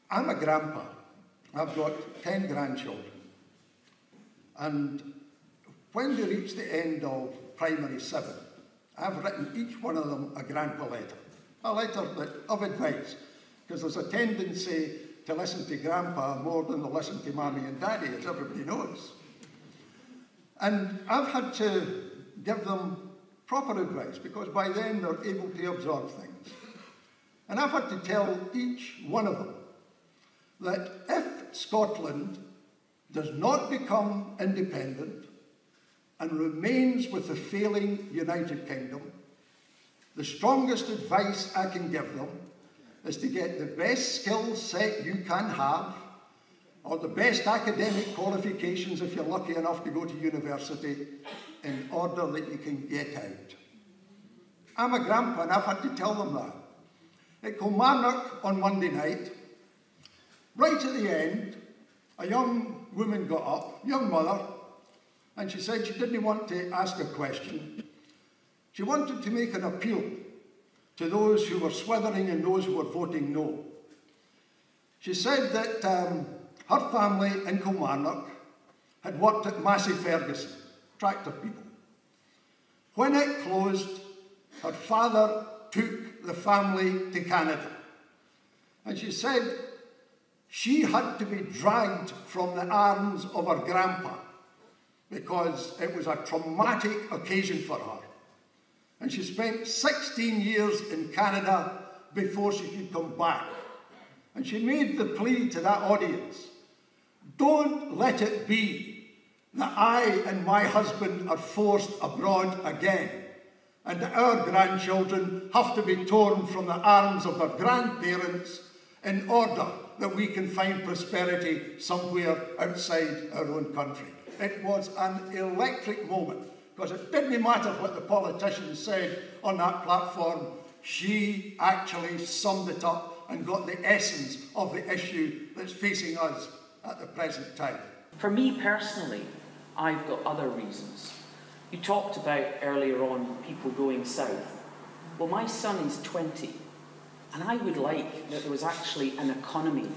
I'm a grandpa. I've got 10 grandchildren. And when they reach the end of primary 7, I've written each one of them a grandpa letter. A letter of advice, because there's a tendency to listen to grandpa more than to listen to mommy and daddy, as everybody knows. And I've had to give them proper advice, because by then they're able to absorb things. And I've had to tell each one of them that if Scotland does not become independent and remains with the failing United Kingdom, the strongest advice I can give them is to get the best skill set you can have, or the best academic qualifications if you're lucky enough to go to university, in order that you can get out. I'm a grandpa and I've had to tell them that. At Kilmarnock on Monday night, right at the end, a young woman got up, young mother, and she said she didn't want to ask a question. She wanted to make an appeal to those who were swithering and those who were voting no. She said that her family in Kilmarnock had worked at Massey Ferguson, tractor people. When it closed, her father took the family to Canada. And she said she had to be dragged from the arms of her grandpa because it was a traumatic occasion for her. And she spent 16 years in Canada before she could come back. And she made the plea to that audience, don't let it be that I and my husband are forced abroad again, and that our grandchildren have to be torn from the arms of their grandparents in order that we can find prosperity somewhere outside our own country. It was an electric moment, because it didn't matter what the politicians said on that platform. She actually summed it up and got the essence of the issue that's facing us at the present time. For me personally, I've got other reasons. You talked about earlier on people going south. Well, my son is 20, and I would like that there was actually an economy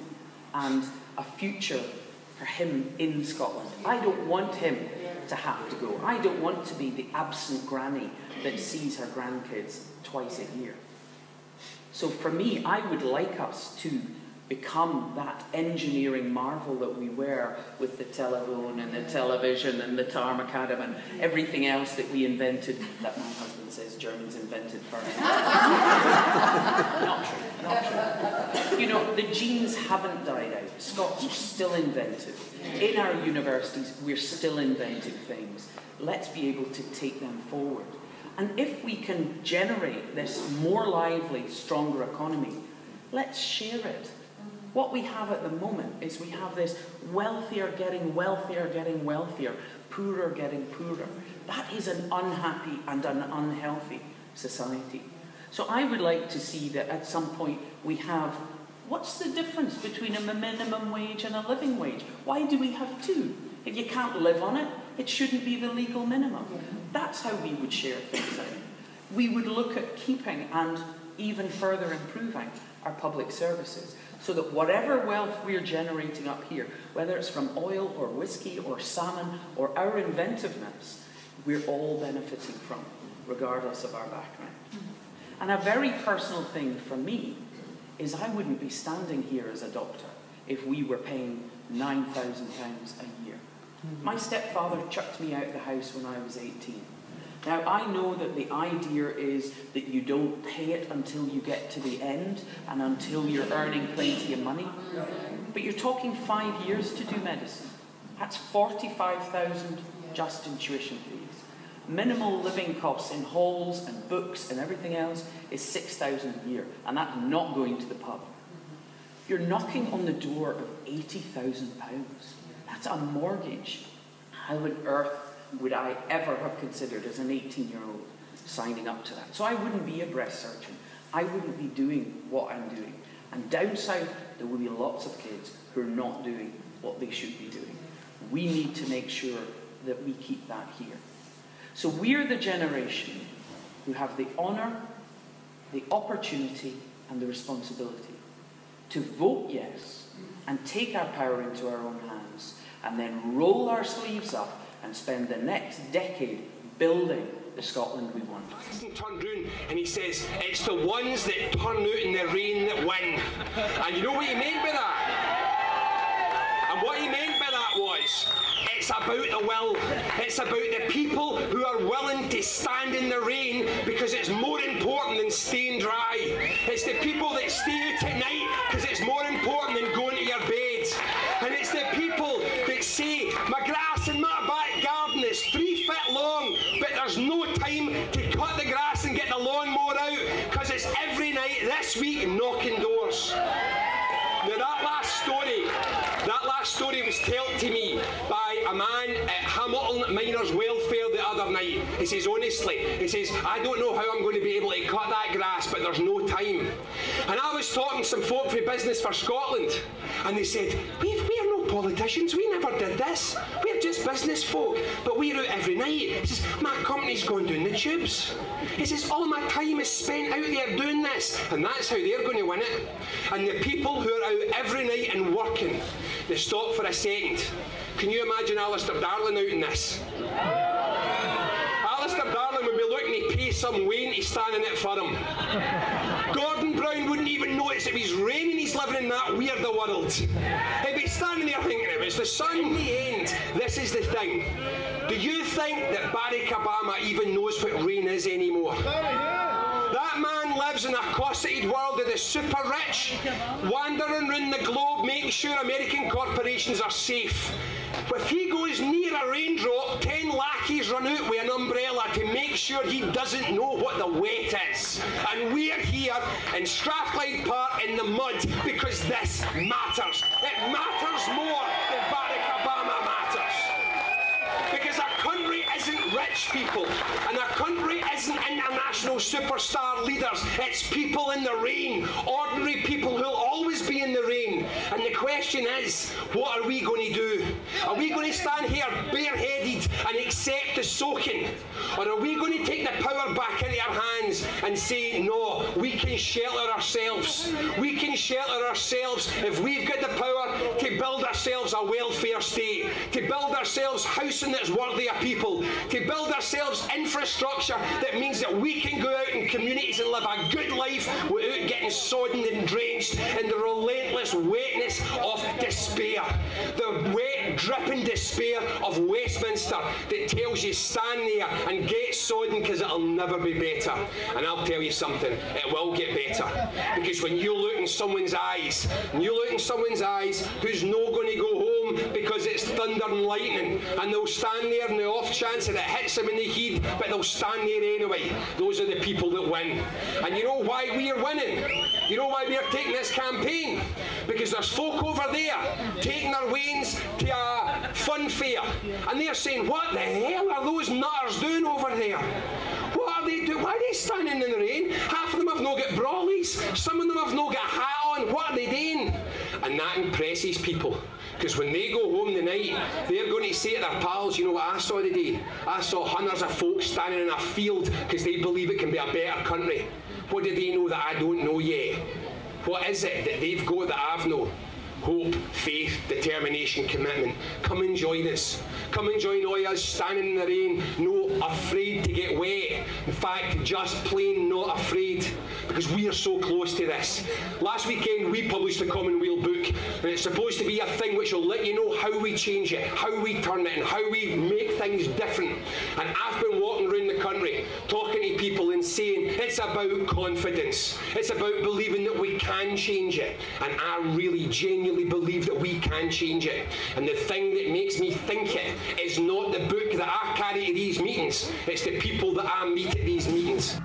and a future for him in Scotland. I don't want him to have to go. I don't want to be the absent granny that sees her grandkids twice a year. So for me, I would like us to become that engineering marvel that we were with the telephone and the television and the Tarmacadam and everything else that we invented, that my husband says Germans invented first. Not true, not true. You know, the genes haven't died out. Scots are still inventive. In our universities, we're still inventing things. Let's be able to take them forward. And if we can generate this more lively, stronger economy, let's share it. What we have at the moment is we have this wealthier getting wealthier, getting wealthier, poorer getting poorer. That is an unhappy and an unhealthy society. So I would like to see that at some point we have, what's the difference between a minimum wage and a living wage? Why do we have two? If you can't live on it, it shouldn't be the legal minimum. That's how we would share things out. We would look at keeping and even further improving our public services, so that whatever wealth we're generating up here, whether it's from oil or whiskey or salmon or our inventiveness, we're all benefiting from, regardless of our background. And a very personal thing for me is I wouldn't be standing here as a doctor if we were paying £9,000 a year. My stepfather chucked me out of the house when I was 18. Now, I know that the idea is that you don't pay it until you get to the end and until you're earning plenty of money. But you're talking 5 years to do medicine. That's 45,000 just in tuition fees. Minimal living costs in halls and books and everything else is 6,000 a year, and that's not going to the pub. You're knocking on the door of £80,000. That's a mortgage. How on earth would I ever have considered as an 18-year-old signing up to that? So I wouldn't be a breast surgeon. I wouldn't be doing what I'm doing. And down south, there will be lots of kids who are not doing what they should be doing. We need to make sure that we keep that here. So we're the generation who have the honour, the opportunity, and the responsibility to vote yes and take our power into our own hands and then roll our sleeves up and spend the next decade building the Scotland we want. He turned round and he says, it's the ones that turn out in the rain that win. And you know what he meant by that? And what he meant by that was, it's about the will. It's about the people who are willing to stand in the rain because it's more important than staying dry. It's the people that stay out at night because it's more important than going to your bed. And it's the people that say, my grass in my back garden is 3 feet long, but there's no time to cut the grass and get the lawnmower out because it's every night this week knocking doors. Now that last story was told to me by a man at Hamilton Miners Welfare the other night. He says, honestly, I don't know how I'm going to be able to cut that grass, but there's no time. And I was talking to some folk for Business for Scotland, and they said, we are no politicians, we never did this. We're just business folk, but we're out every night. He says, my company's gone down the tubes. He says, all my time is spent out there doing this, and that's how they're going to win it. And the people who are out every night and working, they stop for a second. Can you imagine Alistair Darling out in this? Alistair Darling would be looking to pay some Wayne to stand in it for him. Gordon Brown wouldn't even notice if he's raining, he's living in that weird world. He'd be standing there thinking it was the sun. In the end, this is the thing. Do you think that Barack Obama even knows what rain is anymore? That man lives in a cosseted world of the super rich, wandering around the globe making sure American corporations are safe. If he goes near a raindrop, 10 lackeys run out with an umbrella to make sure he doesn't know what the wet is. And we're here in Strathclyde Park in the mud because this matters. It matters more than Barack Obama matters. Because our country isn't rich people, and our country isn't international superstar leaders. It's people in the rain, ordinary people who'll always be in the rain. And the question is, what are we going to do? Are we going to stand here bareheaded and accept the soaking? Or are we going to take the power back into our hands and say, no, we can shelter ourselves. We can shelter ourselves if we've got the power to build ourselves a welfare state, to build ourselves housing that's worthy of people, to build ourselves infrastructure that means that we can go out in communities and live a good life without getting sodden and drenched in the relentless wetness of despair. The wet, dripping despair of Westminster that tells you stand there and get sodden because it'll never be better. And I'll tell you something, it will get better. Because when you look in someone's eyes, who's not going to go home because it's thunder and lightning, and they'll stand there in the off chance that it hits them in the head, but they'll stand there anyway. Those are the people that win. And you know why we are winning? You know why we are taking this campaign? Because there's folk over there taking their wains to a fun fair, and they're saying, what the hell are those nutters doing over there? What are they doing? Why are they standing in the rain? Half of them have not got brollies. Some of them have not got a hat on. What are they doing? And that impresses people. Because when they go home tonight, they're going to say to their pals, you know what I saw today? I saw hundreds of folks standing in a field because they believe it can be a better country. What do they know that I don't know yet? What is it that they've got that I've not? Hope, faith, determination, commitment. Come and join us. Come and join all us standing in the rain, not afraid to get wet. In fact, just plain not afraid, because we are so close to this. Last weekend we published the Commonweal book, and it's supposed to be a thing which will let you know how we change it, how we turn it, and how we make things different. And I've been walking around the country talking to people and saying it's about confidence. It's about believing that we can change it. And I really genuinely believe that we can change it. And the thing that makes me think it is not the book that I carry to these meetings, it's the people that I meet at these meetings.